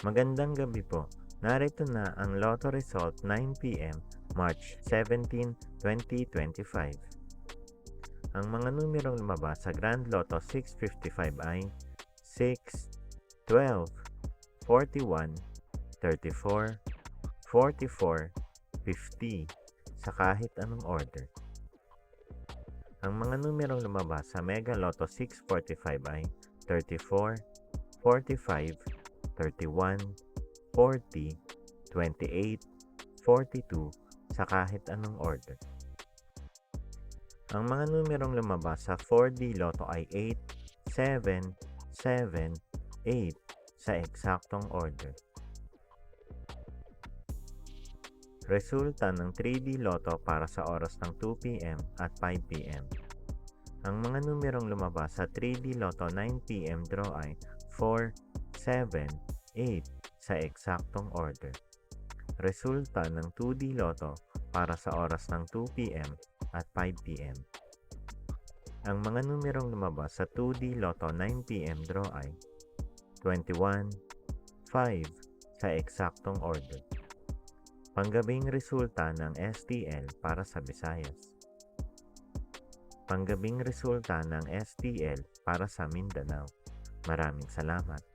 Magandang gabi po. Narito na ang Lotto result 9 p.m. March 17, 2025. Ang mga numerong lumabas sa Grand Lotto 655 ay 6, 12, 41, 34, 44, 50 sa kahit anong order. Ang mga numerong lumabas sa Mega Lotto 645 ay 34, 45, 31, 40, 28, 42 sa kahit anong order. Ang mga numerong lumabas sa 4D Lotto ay 8, 7, 7, 8 sa eksaktong order. Resulta ng 3D Lotto para sa oras ng 2 p.m. at 5 p.m. Ang mga numerong lumabas sa 3D Lotto 9 p.m. draw ay 4, 7, 8 sa eksaktong order. Resulta ng 2D Lotto para sa oras ng 2 p.m. at 5 p.m. Ang mga numerong lumabas sa 2D Lotto 9 p.m. draw ay 21, 5 sa eksaktong order. Panggabing resulta ng STL para sa Visayas. Panggabing resulta ng STL para sa Mindanao. Maraming salamat.